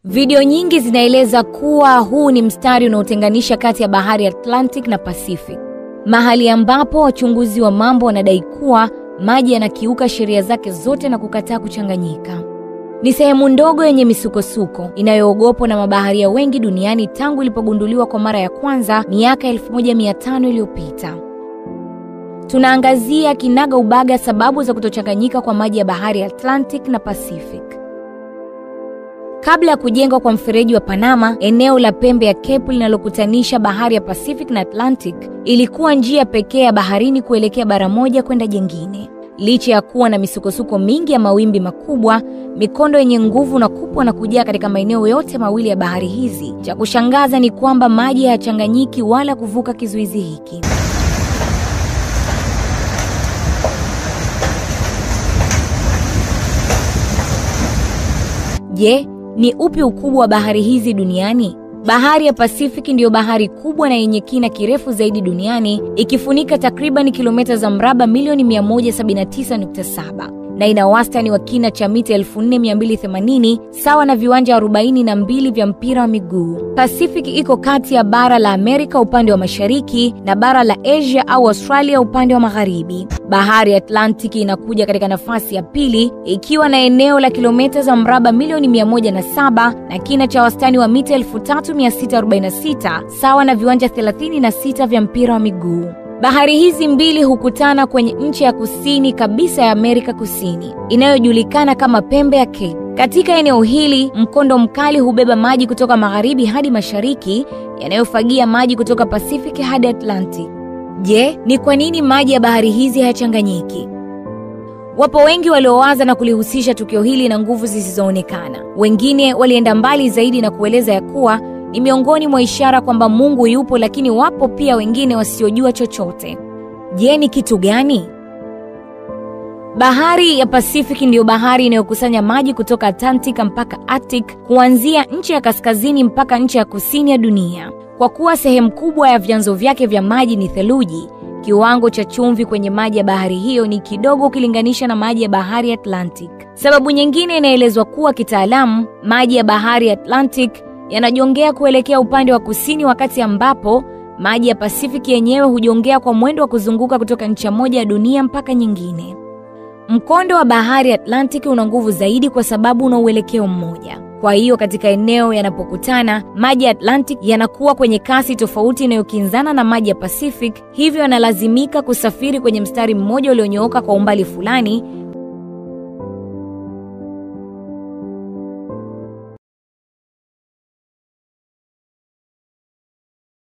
Video nyingi zinaeleza kuwa huu ni mstari unaotenganisha kati ya bahari ya Atlantic na Pacific, mahali ambapo wachunguzi wa mambo wanadai kuwa maji yanakiuka sheria zake zote na kukataa kuchanganyika. Ni sehemu ndogo yenye misukosuko inayoogopwa na mabaharia wengi duniani tangu ilipogunduliwa kwa mara ya kwanza miaka 1500 iliyopita. Tunaangazia kinaga ubaga sababu za kutochanganyika kwa maji ya bahari ya Atlantic na Pacific. Kabla ya kujengwa kwa mfereji wa Panama, eneo la pembe ya Cape linalokutanisha bahari ya Pacific na Atlantic ilikuwa njia pekee ya baharini kuelekea bara moja kwenda jingine. Licha ya kuwa na misukosuko mingi ya mawimbi makubwa, mikondo yenye nguvu na kupwa na kujaa katika maeneo yote mawili ya bahari hizi, cha kushangaza ni kwamba maji hayachanganyiki wala kuvuka kizuizi hiki. Je, ni upi ukubwa wa bahari hizi duniani? Bahari ya Pacific ndiyo bahari kubwa na yenye kina kirefu zaidi duniani, ikifunika takriban kilomita za mraba milioni 179.7 na ina wastani wa kina cha mita 4280 sawa na viwanja 42 vya mpira wa miguu. Pacific iko kati ya bara la Amerika upande wa mashariki na bara la Asia au Australia upande wa magharibi. Bahari ya Atlantic inakuja katika nafasi ya pili ikiwa na eneo la kilomita za mraba milioni 107 na kina cha wastani wa mita 3646 sawa na viwanja 36 vya mpira wa miguu. Bahari hizi mbili hukutana kwenye nchi ya kusini kabisa ya Amerika Kusini, inayojulikana kama pembe ya Cape. Katika eneo hili, mkondo mkali hubeba maji kutoka magharibi hadi mashariki, yanayofagia maji kutoka Pacific hadi Atlantic. Je, ni kwa nini maji ya bahari hizi hayachanganyiki? Wapo wengi waliowaza na kulihusisha tukio hili na nguvu zisizoonekana. Wengine walienda mbali zaidi na kueleza ya kuwa ni miongoni mwa ishara kwamba Mungu yupo, lakini wapo pia wengine wasiojua chochote. Je, ni kitu gani? Bahari ya Pacific ndiyo bahari inayokusanya maji kutoka Atlantic mpaka Arctic, kuanzia nchi ya kaskazini mpaka nchi ya kusini ya dunia. Kwa kuwa sehemu kubwa ya vyanzo vyake vya maji ni theluji, kiwango cha chumvi kwenye maji ya bahari hiyo ni kidogo ukilinganisha na maji ya bahari ya Atlantic. Sababu nyingine inaelezwa kuwa kitaalamu, maji ya bahari ya Atlantic yanajongea kuelekea upande wa kusini, wakati ambapo maji ya Pacific yenyewe hujongea kwa mwendo wa kuzunguka kutoka ncha moja ya dunia mpaka nyingine. Mkondo wa bahari ya Atlantic una nguvu zaidi kwa sababu una uelekeo mmoja. Kwa hiyo katika eneo yanapokutana, maji ya Atlantic yanakuwa kwenye kasi tofauti inayokinzana na maji ya Pacific, hivyo yanalazimika kusafiri kwenye mstari mmoja ulionyooka kwa umbali fulani